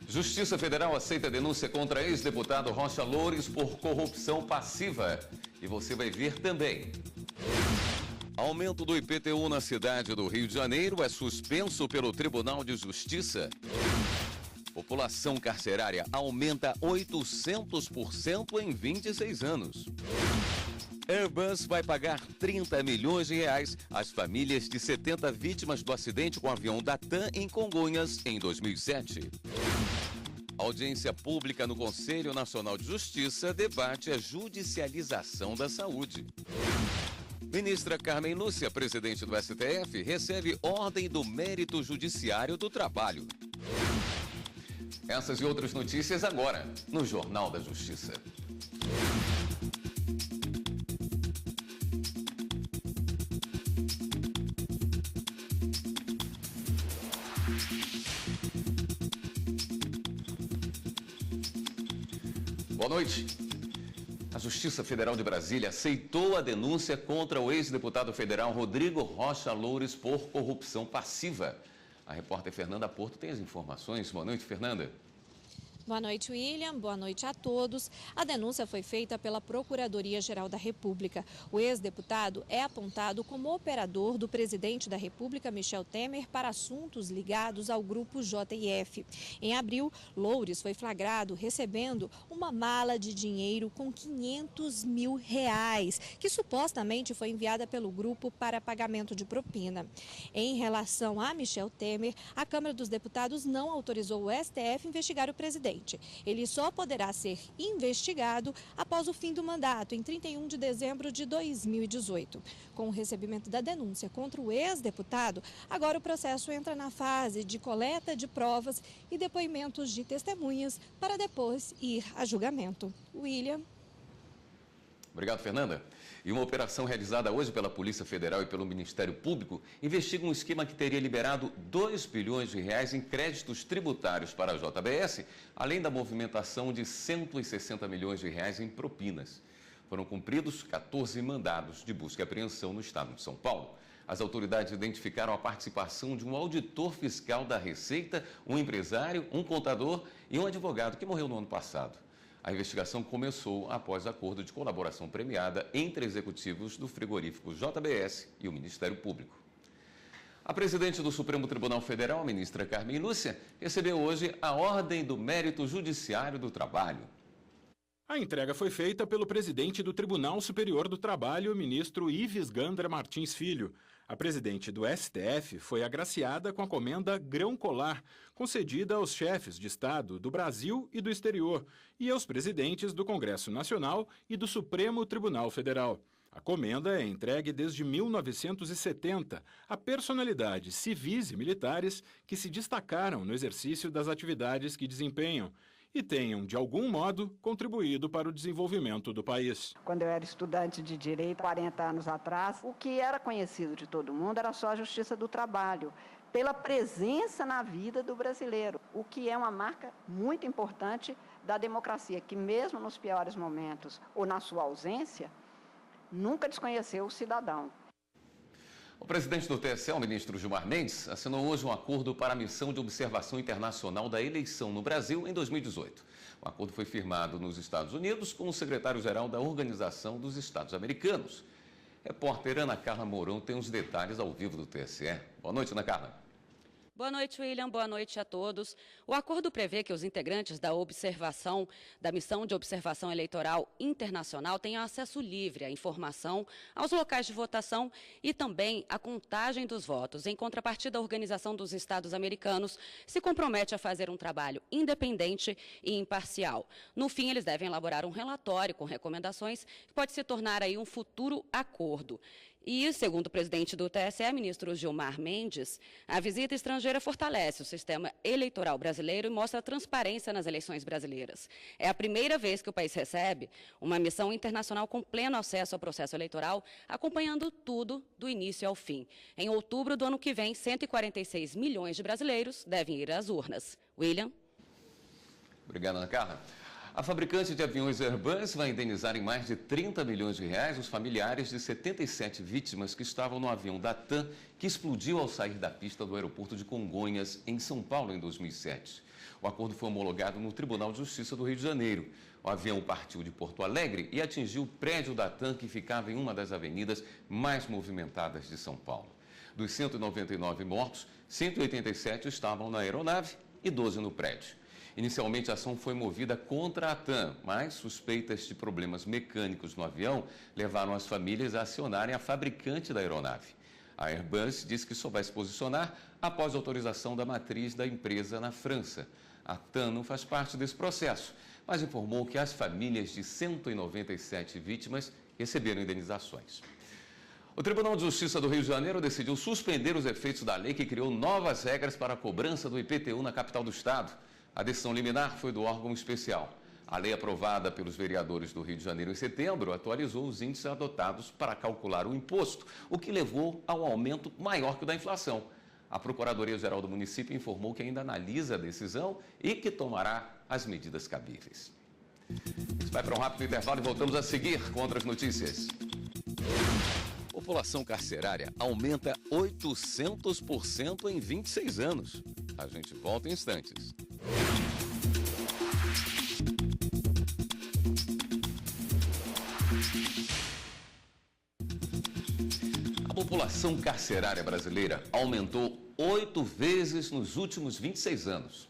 Justiça Federal aceita denúncia contra ex-deputado Rocha Loures por corrupção passiva. E você vai ver também. Aumento do IPTU na cidade do Rio de Janeiro é suspenso pelo Tribunal de Justiça. População carcerária aumenta 800% em 26 anos. Airbus vai pagar 30 milhões de reais às famílias de 70 vítimas do acidente com o avião da TAM em Congonhas em 2007. Audiência pública no Conselho Nacional de Justiça debate a judicialização da saúde. Ministra Carmen Lúcia, presidente do STF, recebe ordem do Mérito Judiciário do Trabalho. Essas e outras notícias agora, no Jornal da Justiça. Boa noite. A Justiça Federal de Brasília aceitou a denúncia contra o ex-deputado federal Rodrigo Rocha Loures por corrupção passiva. A repórter Fernanda Porto tem as informações. Boa noite, Fernanda. Boa noite, William. Boa noite a todos. A denúncia foi feita pela Procuradoria-Geral da República. O ex-deputado é apontado como operador do presidente da República, Michel Temer, para assuntos ligados ao grupo JF. Em abril, Loures foi flagrado recebendo uma mala de dinheiro com 500 mil reais, que supostamente foi enviada pelo grupo para pagamento de propina. Em relação a Michel Temer, a Câmara dos Deputados não autorizou o STF investigar o presidente. Ele só poderá ser investigado após o fim do mandato, em 31 de dezembro de 2018. Com o recebimento da denúncia contra o ex-deputado, agora o processo entra na fase de coleta de provas e depoimentos de testemunhas para depois ir a julgamento. William. Obrigado, Fernanda. E uma operação realizada hoje pela Polícia Federal e pelo Ministério Público investiga um esquema que teria liberado 2 bilhões de reais em créditos tributários para a JBS, além da movimentação de 160 milhões de reais em propinas. Foram cumpridos 14 mandados de busca e apreensão no estado de São Paulo. As autoridades identificaram a participação de um auditor fiscal da Receita, um empresário, um contador e um advogado que morreu no ano passado. A investigação começou após acordo de colaboração premiada entre executivos do frigorífico JBS e o Ministério Público. A presidente do Supremo Tribunal Federal, a ministra Carmen Lúcia, recebeu hoje a Ordem do Mérito Judiciário do Trabalho. A entrega foi feita pelo presidente do Tribunal Superior do Trabalho, ministro Ives Gandra Martins Filho. A presidente do STF foi agraciada com a comenda Grão Colar, concedida aos chefes de Estado do Brasil e do exterior e aos presidentes do Congresso Nacional e do Supremo Tribunal Federal. A comenda é entregue desde 1970 a personalidades civis e militares que se destacaram no exercício das atividades que desempenham e tenham, de algum modo, contribuído para o desenvolvimento do país. Quando eu era estudante de Direito, 40 anos atrás, o que era conhecido de todo mundo era só a Justiça do Trabalho, pela presença na vida do brasileiro, o que é uma marca muito importante da democracia, que mesmo nos piores momentos ou na sua ausência, nunca desconheceu o cidadão. O presidente do TSE, o ministro Gilmar Mendes, assinou hoje um acordo para a missão de observação internacional da eleição no Brasil em 2018. O acordo foi firmado nos Estados Unidos com o secretário-geral da Organização dos Estados Americanos. Repórter Ana Carla Mourão tem os detalhes ao vivo do TSE. Boa noite, Ana Carla. Boa noite, William. Boa noite a todos. O acordo prevê que os integrantes da Missão de Observação Eleitoral Internacional tenham acesso livre à informação, aos locais de votação e também à contagem dos votos. Em contrapartida, a Organização dos Estados Americanos se compromete a fazer um trabalho independente e imparcial. No fim, eles devem elaborar um relatório com recomendações que pode se tornar aí um futuro acordo. E, segundo o presidente do TSE, ministro Gilmar Mendes, a visita estrangeira fortalece o sistema eleitoral brasileiro e mostra transparência nas eleições brasileiras. É a primeira vez que o país recebe uma missão internacional com pleno acesso ao processo eleitoral, acompanhando tudo do início ao fim. Em outubro do ano que vem, 146 milhões de brasileiros devem ir às urnas. William? Obrigado, Ana Carla. A fabricante de aviões Airbus vai indenizar em mais de 30 milhões de reais os familiares de 77 vítimas que estavam no avião da TAM que explodiu ao sair da pista do aeroporto de Congonhas, em São Paulo, em 2007. O acordo foi homologado no Tribunal de Justiça do Rio de Janeiro. O avião partiu de Porto Alegre e atingiu o prédio da TAM, que ficava em uma das avenidas mais movimentadas de São Paulo. Dos 199 mortos, 187 estavam na aeronave e 12 no prédio. Inicialmente, a ação foi movida contra a TAM, mas suspeitas de problemas mecânicos no avião levaram as famílias a acionarem a fabricante da aeronave. A Airbus disse que só vai se posicionar após a autorização da matriz da empresa na França. A TAM não faz parte desse processo, mas informou que as famílias de 197 vítimas receberam indenizações. O Tribunal de Justiça do Rio de Janeiro decidiu suspender os efeitos da lei que criou novas regras para a cobrança do IPTU na capital do estado. A decisão liminar foi do órgão especial. A lei aprovada pelos vereadores do Rio de Janeiro em setembro atualizou os índices adotados para calcular o imposto, o que levou a um aumento maior que o da inflação. A Procuradoria-Geral do município informou que ainda analisa a decisão e que tomará as medidas cabíveis. Isso vai para um rápido intervalo e voltamos a seguir com outras notícias. População carcerária aumenta 800% em 26 anos. A gente volta em instantes. A população carcerária brasileira aumentou 8 vezes nos últimos 26 anos.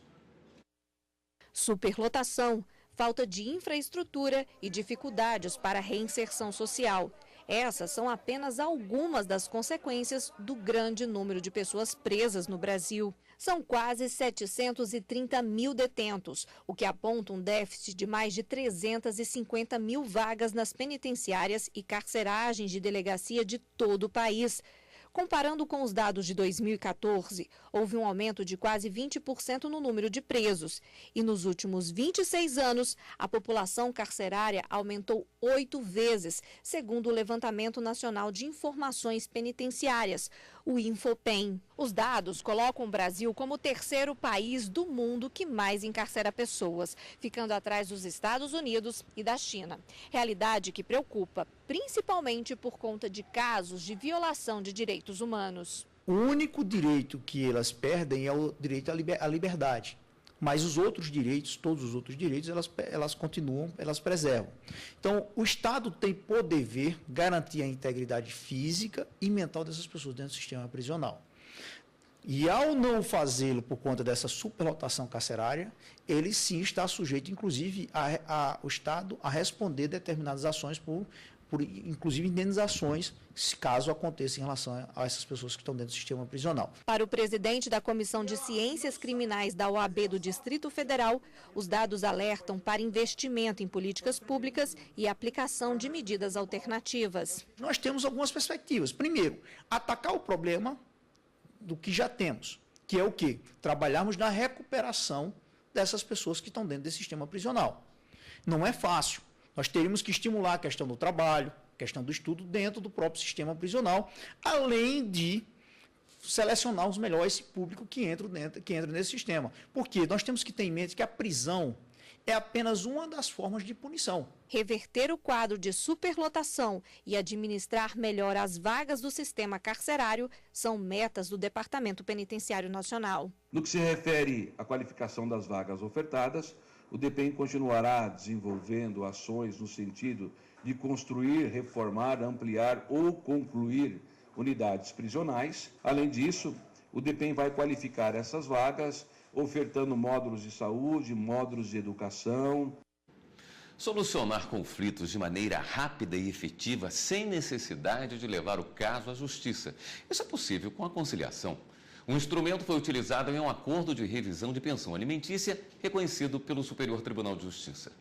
Superlotação, falta de infraestrutura e dificuldades para a reinserção social. Essas são apenas algumas das consequências do grande número de pessoas presas no Brasil. São quase 730 mil detentos, o que aponta um déficit de mais de 350 mil vagas nas penitenciárias e carceragens de delegacia de todo o país. Comparando com os dados de 2014, houve um aumento de quase 20% no número de presos. E nos últimos 26 anos, a população carcerária aumentou 8 vezes, segundo o Levantamento Nacional de Informações Penitenciárias, o Infopen. Os dados colocam o Brasil como o terceiro país do mundo que mais encarcera pessoas, ficando atrás dos Estados Unidos e da China. Realidade que preocupa, principalmente por conta de casos de violação de direitos humanos. O único direito que elas perdem é o direito à liberdade. Mas os outros direitos, todos os outros direitos, elas continuam, elas preservam. Então, o Estado tem por dever garantir a integridade física e mental dessas pessoas dentro do sistema prisional. E ao não fazê-lo por conta dessa superlotação carcerária, ele sim está sujeito, inclusive, o Estado a responder determinadas ações por inclusive indenizações, caso aconteça em relação a essas pessoas que estão dentro do sistema prisional. Para o presidente da Comissão de Ciências Criminais da OAB do Distrito Federal, os dados alertam para investimento em políticas públicas e aplicação de medidas alternativas. Nós temos algumas perspectivas. Primeiro, atacar o problema do que já temos, que é o quê? Trabalharmos na recuperação dessas pessoas que estão dentro desse sistema prisional. Não é fácil. Nós teríamos que estimular a questão do trabalho, a questão do estudo dentro do próprio sistema prisional, além de selecionar os melhores esse público que entra nesse sistema. Porque nós temos que ter em mente que a prisão é apenas uma das formas de punição. Reverter o quadro de superlotação e administrar melhor as vagas do sistema carcerário são metas do Departamento Penitenciário Nacional. No que se refere à qualificação das vagas ofertadas, o DPEM continuará desenvolvendo ações no sentido de construir, reformar, ampliar ou concluir unidades prisionais. Além disso, o DPEM vai qualificar essas vagas, ofertando módulos de saúde, módulos de educação. Solucionar conflitos de maneira rápida e efetiva, sem necessidade de levar o caso à justiça. Isso é possível com a conciliação. Um instrumento foi utilizado em um acordo de revisão de pensão alimentícia reconhecido pelo Superior Tribunal de Justiça.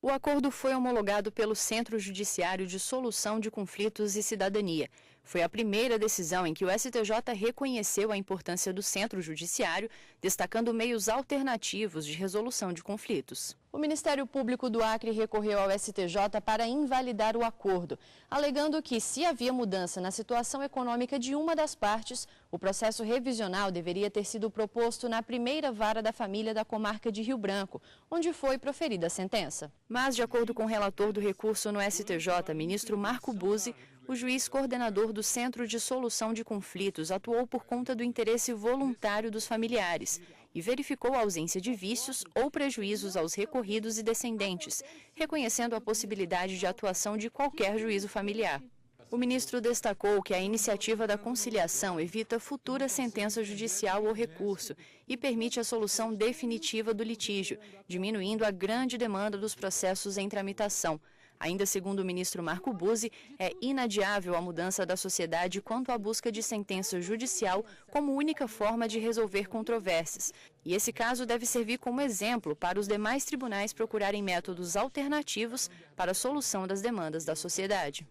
O acordo foi homologado pelo Centro Judiciário de Solução de Conflitos e Cidadania. Foi a primeira decisão em que o STJ reconheceu a importância do Centro Judiciário, destacando meios alternativos de resolução de conflitos. O Ministério Público do Acre recorreu ao STJ para invalidar o acordo, alegando que, se havia mudança na situação econômica de uma das partes, o processo revisional deveria ter sido proposto na primeira vara da família da comarca de Rio Branco, onde foi proferida a sentença. Mas, de acordo com o relator do recurso no STJ, ministro Marco Buzzi, o juiz coordenador do Centro de Solução de Conflitos atuou por conta do interesse voluntário dos familiares e verificou a ausência de vícios ou prejuízos aos recorridos e descendentes, reconhecendo a possibilidade de atuação de qualquer juízo familiar. O ministro destacou que a iniciativa da conciliação evita futura sentença judicial ou recurso e permite a solução definitiva do litígio, diminuindo a grande demanda dos processos em tramitação. Ainda segundo o ministro Marco Buzzi, é inadiável a mudança da sociedade quanto à busca de sentença judicial como única forma de resolver controvérsias. E esse caso deve servir como exemplo para os demais tribunais procurarem métodos alternativos para a solução das demandas da sociedade.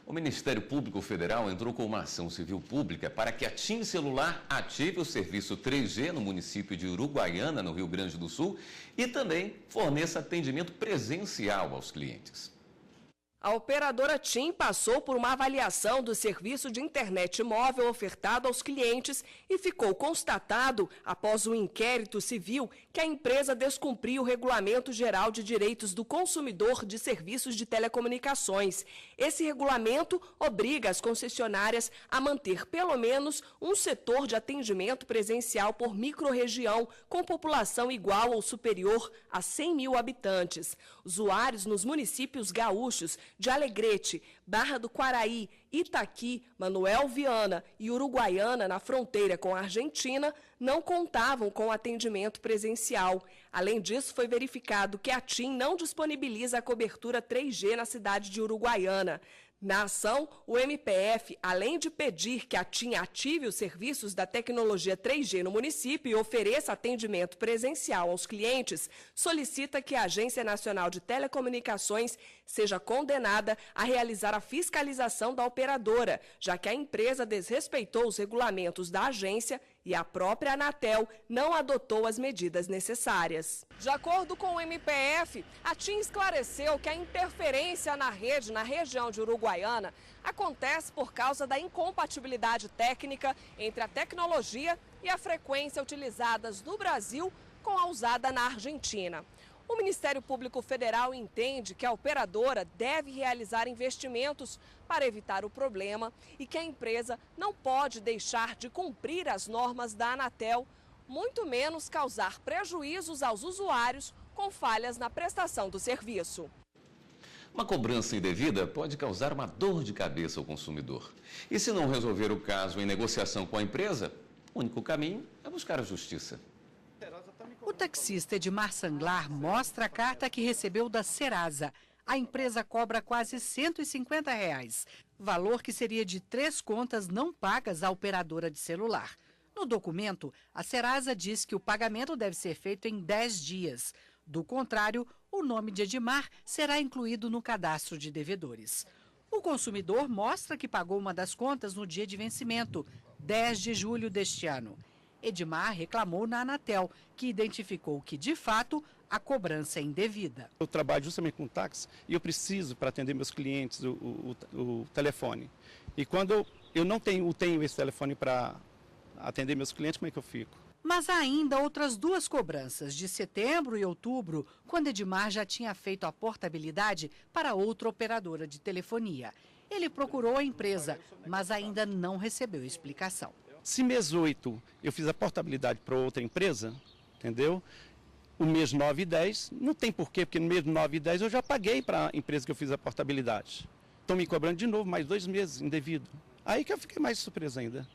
O Ministério Público Federal entrou com uma ação civil pública para que a TIM Celular ative o serviço 3G no município de Uruguaiana, no Rio Grande do Sul, e também forneça atendimento presencial aos clientes. A operadora TIM passou por uma avaliação do serviço de internet móvel ofertado aos clientes e ficou constatado, após um inquérito civil, que a empresa descumpriu o Regulamento Geral de Direitos do Consumidor de Serviços de Telecomunicações. Esse regulamento obriga as concessionárias a manter pelo menos um setor de atendimento presencial por microrregião com população igual ou superior a 100 mil habitantes. Usuários nos municípios gaúchos de Alegrete, Barra do Quaraí, Itaqui, Manuel Viana e Uruguaiana, na fronteira com a Argentina, não contavam com atendimento presencial. Além disso, foi verificado que a TIM não disponibiliza a cobertura 3G na cidade de Uruguaiana. Na ação, o MPF, além de pedir que a TIM ative os serviços da tecnologia 3G no município e ofereça atendimento presencial aos clientes, solicita que a Agência Nacional de Telecomunicações seja condenada a realizar a fiscalização da operadora, já que a empresa desrespeitou os regulamentos da agência e a própria Anatel não adotou as medidas necessárias. De acordo com o MPF, a TIM esclareceu que a interferência na rede na região de Uruguaiana acontece por causa da incompatibilidade técnica entre a tecnologia e a frequência utilizadas no Brasil com a usada na Argentina. O Ministério Público Federal entende que a operadora deve realizar investimentos para evitar o problema e que a empresa não pode deixar de cumprir as normas da Anatel, muito menos causar prejuízos aos usuários com falhas na prestação do serviço. Uma cobrança indevida pode causar uma dor de cabeça ao consumidor. E se não resolver o caso em negociação com a empresa, o único caminho é buscar a justiça. O taxista Edmar Sanglar mostra a carta que recebeu da Serasa. A empresa cobra quase R$150, valor que seria de 3 contas não pagas à operadora de celular. No documento, a Serasa diz que o pagamento deve ser feito em 10 dias. Do contrário, o nome de Edmar será incluído no cadastro de devedores. O consumidor mostra que pagou uma das contas no dia de vencimento, 10 de julho deste ano. Edmar reclamou na Anatel, que identificou que, de fato, a cobrança é indevida. Eu trabalho justamente com táxi e eu preciso, para atender meus clientes, o telefone. E quando eu não tenho esse telefone para atender meus clientes, como é que eu fico? Mas há ainda outras 2 cobranças, de setembro e outubro, quando Edmar já tinha feito a portabilidade para outra operadora de telefonia. Ele procurou a empresa, mas ainda não recebeu explicação. Se mês 8 eu fiz a portabilidade para outra empresa, entendeu? O mês 9 e 10, não tem porquê, porque no mês 9 e 10 eu já paguei para a empresa que eu fiz a portabilidade. Estão me cobrando de novo mais 2 meses indevido. Aí que eu fiquei mais surpreso ainda.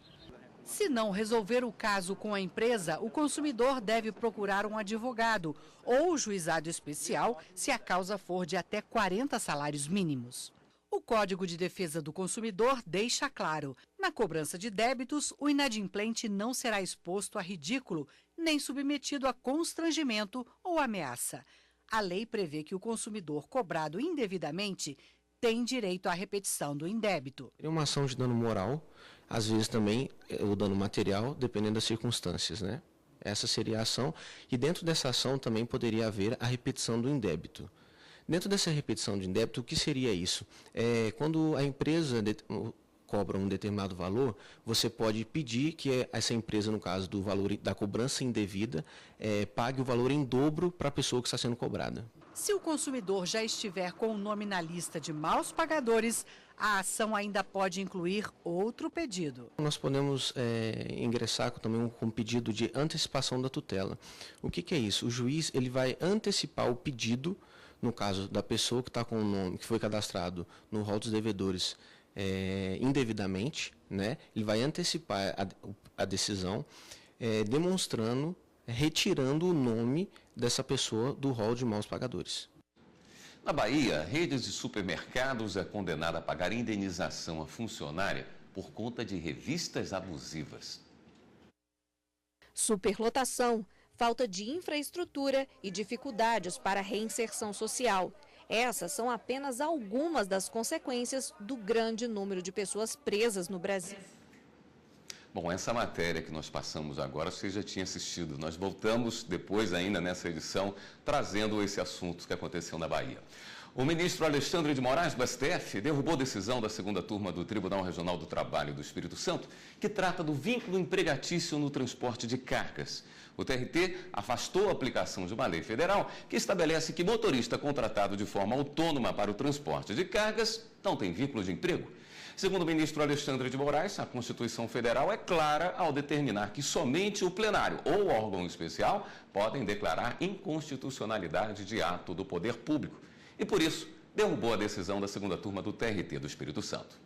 Se não resolver o caso com a empresa, o consumidor deve procurar um advogado ou juizado especial se a causa for de até 40 salários mínimos. O Código de Defesa do Consumidor deixa claro: na cobrança de débitos, o inadimplente não será exposto a ridículo, nem submetido a constrangimento ou ameaça. A lei prevê que o consumidor cobrado indevidamente tem direito à repetição do indébito. É uma ação de dano moral, às vezes também o dano material, dependendo das circunstâncias, né? Essa seria a ação, e dentro dessa ação também poderia haver a repetição do indébito. Dentro dessa repetição de indébito, o que seria isso? Quando a empresa cobra um determinado valor, você pode pedir que essa empresa, no caso do valor da cobrança indevida, pague o valor em dobro para a pessoa que está sendo cobrada. Se o consumidor já estiver com o nome na lista de maus pagadores, a ação ainda pode incluir outro pedido. Nós podemos ingressar também com um pedido de antecipação da tutela. O que é isso? O juiz ele vai antecipar o pedido, no caso da pessoa que está com o nome, que foi cadastrado no rol dos devedores indevidamente, né? Ele vai antecipar a decisão, retirando o nome dessa pessoa do rol de maus pagadores. Na Bahia, redes de supermercados é condenada a pagar indenização à funcionária por conta de revistas abusivas. Superlotação, falta de infraestrutura e dificuldades para a reinserção social. Essas são apenas algumas das consequências do grande número de pessoas presas no Brasil. Bom, essa matéria que nós passamos agora, você já tinha assistido. Nós voltamos depois ainda nessa edição, trazendo esse assunto que aconteceu na Bahia. O ministro Alexandre de Moraes, do STF, derrubou a decisão da segunda turma do Tribunal Regional do Trabalho do Espírito Santo, que trata do vínculo empregatício no transporte de cargas. O TRT afastou a aplicação de uma lei federal que estabelece que motorista contratado de forma autônoma para o transporte de cargas não tem vínculo de emprego. Segundo o ministro Alexandre de Moraes, a Constituição Federal é clara ao determinar que somente o plenário ou órgão especial podem declarar inconstitucionalidade de ato do poder público. E por isso, derrubou a decisão da segunda turma do TRT do Espírito Santo.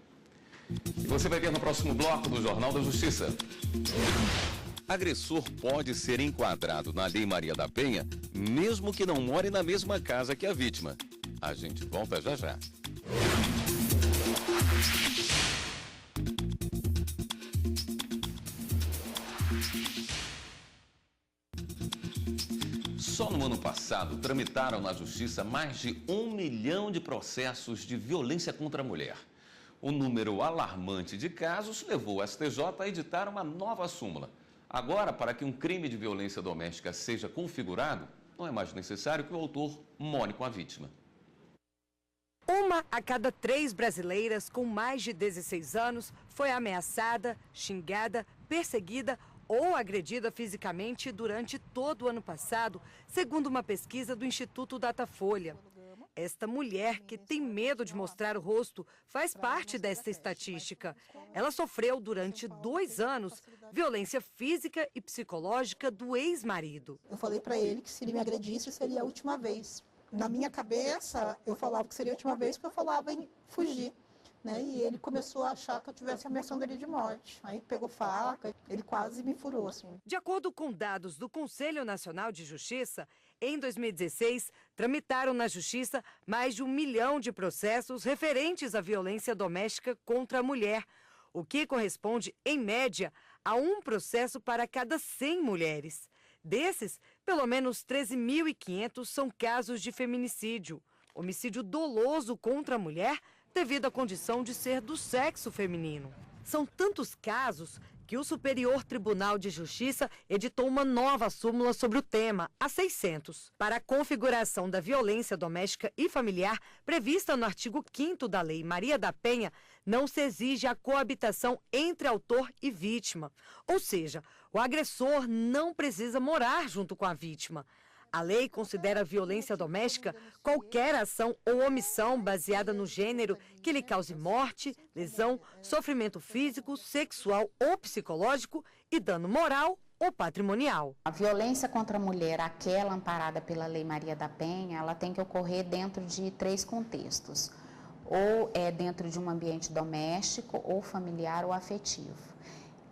E você vai ver no próximo bloco do Jornal da Justiça. Agressor pode ser enquadrado na Lei Maria da Penha, mesmo que não more na mesma casa que a vítima. A gente volta já já. Só no ano passado, tramitaram na Justiça mais de 1 milhão de processos de violência contra a mulher. O número alarmante de casos levou o STJ a editar uma nova súmula. Agora, para que um crime de violência doméstica seja configurado, não é mais necessário que o autor more com a vítima. 1 a cada 3 brasileiras com mais de 16 anos foi ameaçada, xingada, perseguida ou agredida fisicamente durante todo o ano passado, segundo uma pesquisa do Instituto Datafolha. Esta mulher, que tem medo de mostrar o rosto, faz parte desta estatística. Ela sofreu durante 2 anos violência física e psicológica do ex-marido. Eu falei para ele que se ele me agredisse seria a última vez. Na minha cabeça, eu falava que seria a última vez porque eu falava em fugir. Né? E ele começou a achar que eu tivesse ameaçando ele de morte. Aí pegou faca, ele quase me furou, assim. De acordo com dados do Conselho Nacional de Justiça, em 2016, tramitaram na Justiça mais de 1 milhão de processos referentes à violência doméstica contra a mulher, o que corresponde, em média, a um processo para cada 100 mulheres. Desses, pelo menos 13.500 são casos de feminicídio, homicídio doloso contra a mulher, devido à condição de ser do sexo feminino. São tantos casos que o Superior Tribunal de Justiça editou uma nova súmula sobre o tema, a 600, para a configuração da violência doméstica e familiar prevista no artigo 5º da Lei Maria da Penha, não se exige a coabitação entre autor e vítima. Ou seja, o agressor não precisa morar junto com a vítima. A lei considera violência doméstica qualquer ação ou omissão baseada no gênero que lhe cause morte, lesão, sofrimento físico, sexual ou psicológico e dano moral ou patrimonial. A violência contra a mulher, aquela amparada pela Lei Maria da Penha, ela tem que ocorrer dentro de 3 contextos. Ou é dentro de um ambiente doméstico, ou familiar ou afetivo.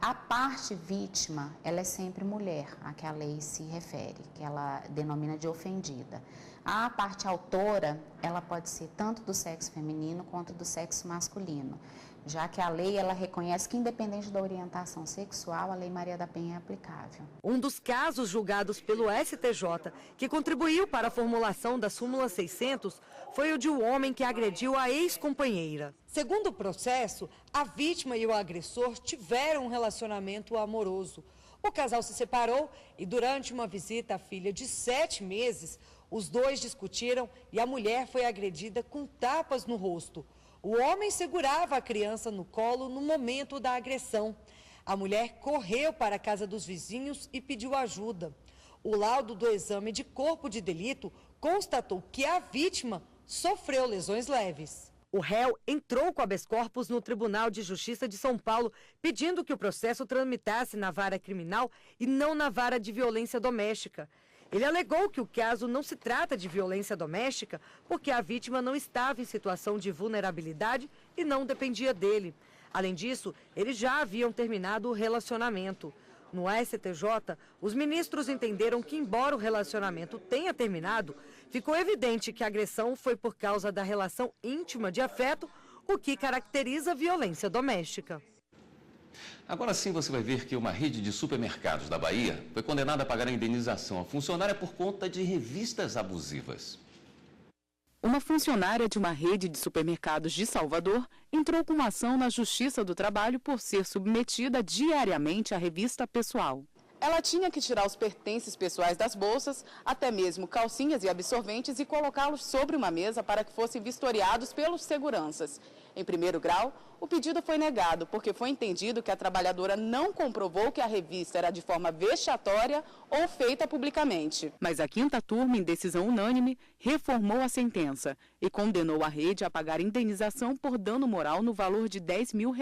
A parte vítima, ela é sempre mulher, a que a lei se refere, que ela denomina de ofendida. A parte autora, ela pode ser tanto do sexo feminino quanto do sexo masculino. já que a lei ela reconhece que, independente da orientação sexual, a Lei Maria da Penha é aplicável. Um dos casos julgados pelo STJ, que contribuiu para a formulação da súmula 600, foi o de um homem que agrediu a ex-companheira. Segundo o processo, a vítima e o agressor tiveram um relacionamento amoroso. O casal se separou e, durante uma visita à filha de 7 meses, os dois discutiram e a mulher foi agredida com tapas no rosto. O homem segurava a criança no colo no momento da agressão. A mulher correu para a casa dos vizinhos e pediu ajuda. O laudo do exame de corpo de delito constatou que a vítima sofreu lesões leves. O réu entrou com habeas corpus no Tribunal de Justiça de São Paulo, pedindo que o processo tramitasse na vara criminal e não na vara de violência doméstica. Ele alegou que o caso não se trata de violência doméstica porque a vítima não estava em situação de vulnerabilidade e não dependia dele. Além disso, eles já haviam terminado o relacionamento. No STJ, os ministros entenderam que, embora o relacionamento tenha terminado, ficou evidente que a agressão foi por causa da relação íntima de afeto, o que caracteriza a violência doméstica. Agora sim você vai ver que uma rede de supermercados da Bahia foi condenada a pagar a indenização à funcionária por conta de revistas abusivas. Uma funcionária de uma rede de supermercados de Salvador entrou com uma ação na Justiça do Trabalho por ser submetida diariamente à revista pessoal. Ela tinha que tirar os pertences pessoais das bolsas, até mesmo calcinhas e absorventes, e colocá-los sobre uma mesa para que fossem vistoriados pelos seguranças. Em primeiro grau, o pedido foi negado, porque foi entendido que a trabalhadora não comprovou que a revista era de forma vexatória ou feita publicamente. Mas a quinta turma, em decisão unânime, reformou a sentença e condenou a rede a pagar indenização por dano moral no valor de R$10 mil.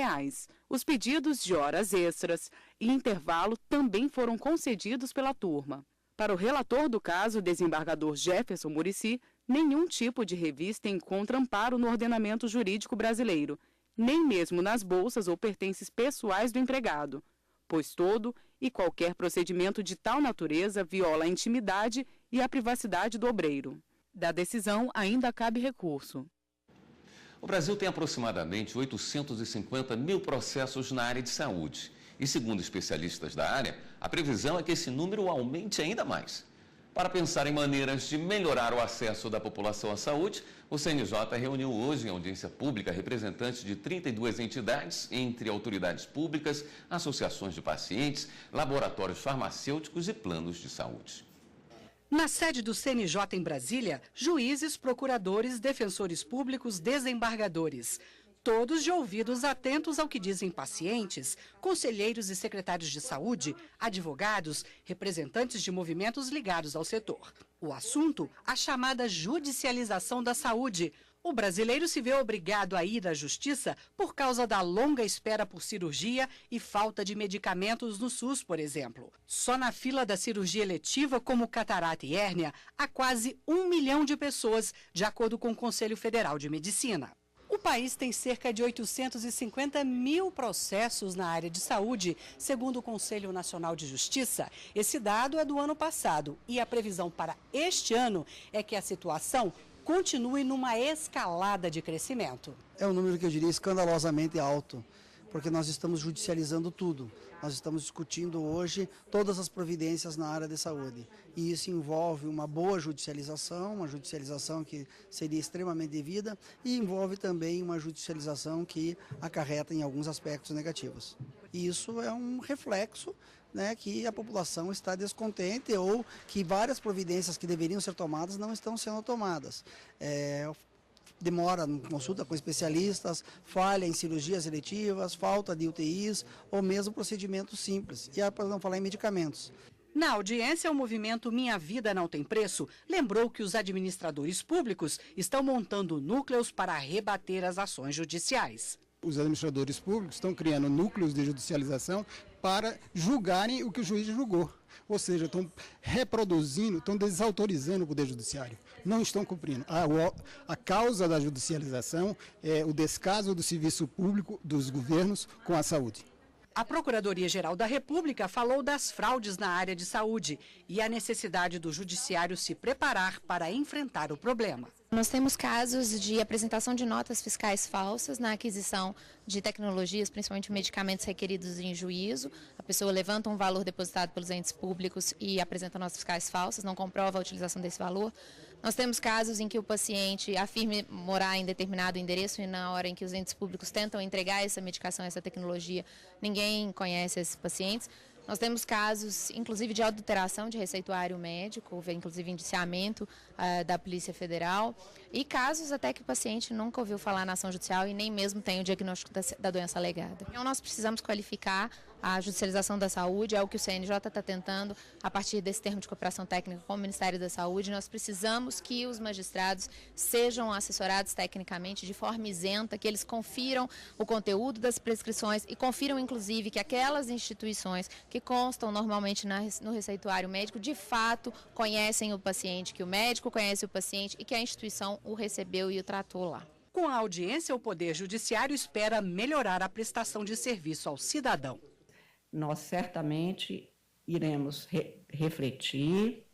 Os pedidos de horas extras e intervalo também foram concedidos pela turma. Para o relator do caso, o desembargador Jefferson Muricy, nenhum tipo de revista encontra amparo no ordenamento jurídico brasileiro, nem mesmo nas bolsas ou pertences pessoais do empregado, pois todo e qualquer procedimento de tal natureza viola a intimidade e a privacidade do obreiro. Da decisão ainda cabe recurso. O Brasil tem aproximadamente 850 mil processos na área de saúde. E segundo especialistas da área, a previsão é que esse número aumente ainda mais. Para pensar em maneiras de melhorar o acesso da população à saúde, o CNJ reuniu hoje em audiência pública representantes de 32 entidades, entre autoridades públicas, associações de pacientes, laboratórios farmacêuticos e planos de saúde. Na sede do CNJ em Brasília, juízes, procuradores, defensores públicos, desembargadores. Todos de ouvidos atentos ao que dizem pacientes, conselheiros e secretários de saúde, advogados, representantes de movimentos ligados ao setor. O assunto, a chamada judicialização da saúde. O brasileiro se vê obrigado a ir à justiça por causa da longa espera por cirurgia e falta de medicamentos no SUS, por exemplo. Só na fila da cirurgia eletiva, como catarata e hérnia, há quase 1 milhão de pessoas, de acordo com o Conselho Federal de Medicina. O país tem cerca de 850 mil processos na área de saúde, segundo o Conselho Nacional de Justiça. Esse dado é do ano passado e a previsão para este ano é que a situação continue numa escalada de crescimento. É um número que eu diria escandalosamente alto, porque nós estamos judicializando tudo. Nós estamos discutindo hoje todas as providências na área de saúde. E isso envolve uma boa judicialização, uma judicialização que seria extremamente devida, e envolve também uma judicialização que acarreta em alguns aspectos negativos. E isso é um reflexo, né, que a população está descontente ou que várias providências que deveriam ser tomadas não estão sendo tomadas. Demora em consulta com especialistas, falha em cirurgias eletivas, falta de UTIs ou mesmo procedimentos simples. E para não falar em medicamentos. Na audiência, o movimento Minha Vida Não Tem Preço lembrou que os administradores públicos estão montando núcleos para rebater as ações judiciais. Os administradores públicos estão criando núcleos de judicialização para julgarem o que o juiz julgou. Ou seja, estão reproduzindo, estão desautorizando o Poder Judiciário. Não estão cumprindo. A causa da judicialização é o descaso do serviço público dos governos com a saúde. A Procuradoria-Geral da República falou das fraudes na área de saúde e a necessidade do Judiciário se preparar para enfrentar o problema. Nós temos casos de apresentação de notas fiscais falsas na aquisição de tecnologias, principalmente medicamentos requeridos em juízo. A pessoa levanta um valor depositado pelos entes públicos e apresenta notas fiscais falsas, não comprova a utilização desse valor. Nós temos casos em que o paciente afirme morar em determinado endereço e na hora em que os entes públicos tentam entregar essa medicação, essa tecnologia, ninguém conhece esses pacientes. Nós temos casos, inclusive, de adulteração de receituário médico, houve inclusive indiciamento da Polícia Federal, e casos até que o paciente nunca ouviu falar na ação judicial e nem mesmo tem o diagnóstico da doença alegada. Então, nós precisamos qualificar a judicialização da saúde, é o que o CNJ está tentando, a partir desse termo de cooperação técnica com o Ministério da Saúde. Nós precisamos que os magistrados sejam assessorados tecnicamente de forma isenta, que eles confiram o conteúdo das prescrições e confiram, inclusive, que aquelas instituições que constam normalmente no receituário médico, de fato, conhecem o paciente, que o médico conhece o paciente e que a instituição o recebeu e o tratou lá. Com a audiência, o Poder Judiciário espera melhorar a prestação de serviço ao cidadão. Nós certamente iremos refletir,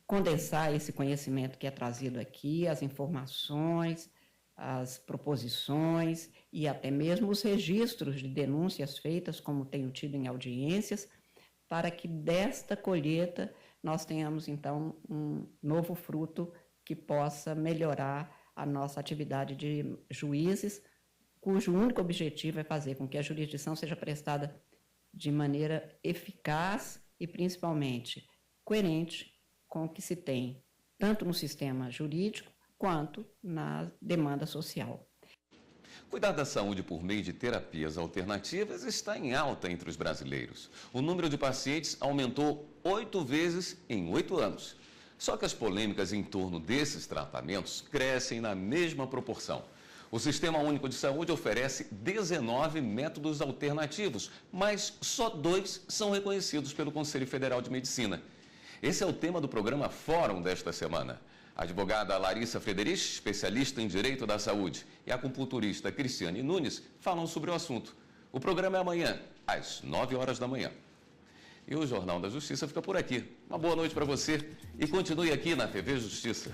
condensar esse conhecimento que é trazido aqui, as informações, as proposições e até mesmo os registros de denúncias feitas, como tenho tido em audiências, para que desta colheita nós tenhamos, então, um novo fruto que possa melhorar a nossa atividade de juízes, cujo único objetivo é fazer com que a jurisdição seja prestada de maneira eficaz e, principalmente, coerente com o que se tem, tanto no sistema jurídico quanto na demanda social. Cuidar da saúde por meio de terapias alternativas está em alta entre os brasileiros. O número de pacientes aumentou 8 vezes em 8 anos. Só que as polêmicas em torno desses tratamentos crescem na mesma proporção. O Sistema Único de Saúde oferece 19 métodos alternativos, mas só 2 são reconhecidos pelo Conselho Federal de Medicina. Esse é o tema do programa Fórum desta semana. A advogada Larissa Frederich, especialista em Direito da Saúde, e a acupunturista Cristiane Nunes falam sobre o assunto. O programa é amanhã, às 9 horas da manhã. E o Jornal da Justiça fica por aqui. Uma boa noite para você e continue aqui na TV Justiça.